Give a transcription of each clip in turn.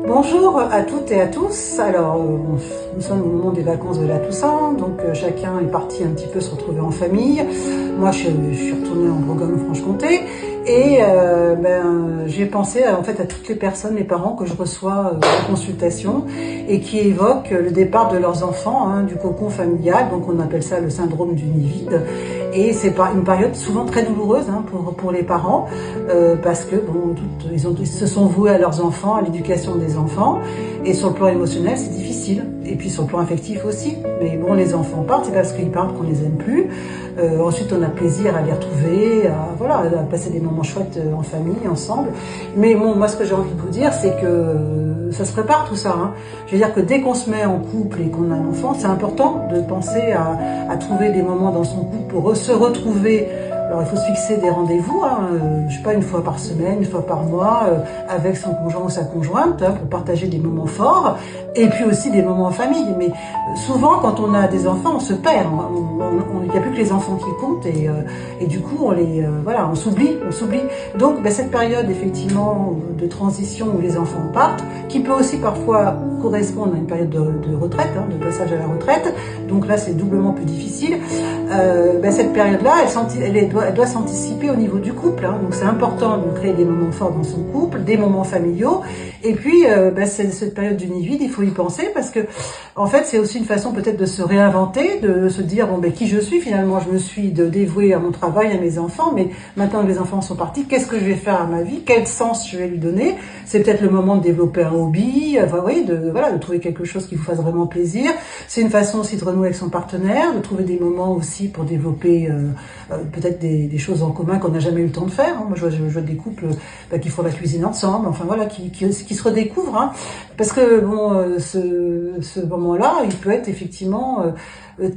Bonjour à toutes et à tous. Alors, nous sommes au moment des vacances de la Toussaint, donc chacun est parti un petit peu se retrouver en famille. Moi, je suis retournée en Bourgogne-Franche-Comté et j'ai pensé en fait à toutes les personnes, les parents que je reçois en consultation et qui évoquent le départ de leurs enfants du cocon familial. Donc, on appelle ça le syndrome du nid vide. Et c'est une période souvent très douloureuse pour les parents parce que bon, ils se sont voués à leurs enfants, à l'éducation des enfants, et sur le plan émotionnel c'est difficile, et puis sur le plan affectif aussi. Mais bon, les enfants partent, c'est parce qu'ils partent qu'on les aime plus. Ensuite on a plaisir à les retrouver, à passer des moments chouettes en famille, ensemble. Mais bon, moi ce que j'ai envie de vous dire, c'est que ça se prépare tout ça. Je veux dire que dès qu'on se met en couple et qu'on a un enfant, c'est important de penser à trouver des moments dans son couple pour se retrouver. Alors il faut se fixer des rendez-vous, je sais pas, une fois par semaine, une fois par mois, avec son conjoint ou sa conjointe, pour partager des moments forts, et puis aussi des moments en famille. Mais souvent, quand on a des enfants, on se perd. Il n'y a plus que les enfants qui comptent, et du coup, on s'oublie. Donc, cette période, effectivement, de transition où les enfants partent, qui peut aussi parfois correspondre à une période de retraite, de passage à la retraite. Donc là, c'est doublement plus difficile. Cette période-là, elle doit s'anticiper au niveau du couple. Donc c'est important de créer des moments forts dans son couple, des moments familiaux. Et puis, cette période du nid vide, il faut y penser parce que, en fait, c'est aussi une façon peut-être de se réinventer, de se dire, qui je suis finalement? Je me suis dévouée à mon travail, à mes enfants, mais maintenant que les enfants sont partis, qu'est-ce que je vais faire à ma vie? Quel sens je vais lui donner? C'est peut-être le moment de développer un hobby, de trouver quelque chose qui vous fasse vraiment plaisir. C'est une façon aussi de renouer avec son partenaire, de trouver des moments aussi pour développer peut-être des choses en commun qu'on n'a jamais eu le temps de faire. Moi, je vois des couples qui font la cuisine ensemble, qui se redécouvrent. Parce que ce moment-là, il peut être effectivement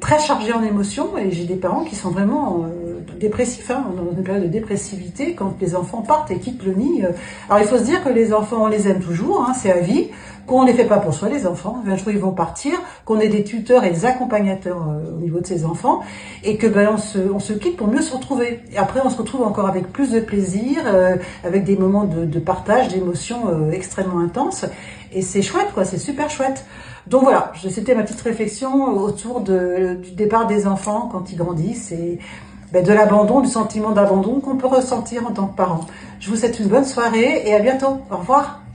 très chargé en émotions, et j'ai des parents qui sont vraiment dépressifs, dans une période de dépressivité quand les enfants partent et quittent le nid. Alors il faut se dire que les enfants, on les aime toujours, c'est à vie, qu'on ne les fait pas pour soi, les enfants. Un jour ils vont partir, qu'on est des tuteurs et des accompagnateurs au niveau de ces enfants, et que on se quitte pour mieux se retrouver. Et après on se retrouve encore avec plus de plaisir, avec des moments de partage, d'émotions extrêmement intenses, et c'est chouette, c'est super chouette. Donc voilà, c'était ma petite réflexion autour du départ des enfants quand ils grandissent, et de l'abandon, du sentiment d'abandon qu'on peut ressentir en tant que parent. Je vous souhaite une bonne soirée et à bientôt. Au revoir.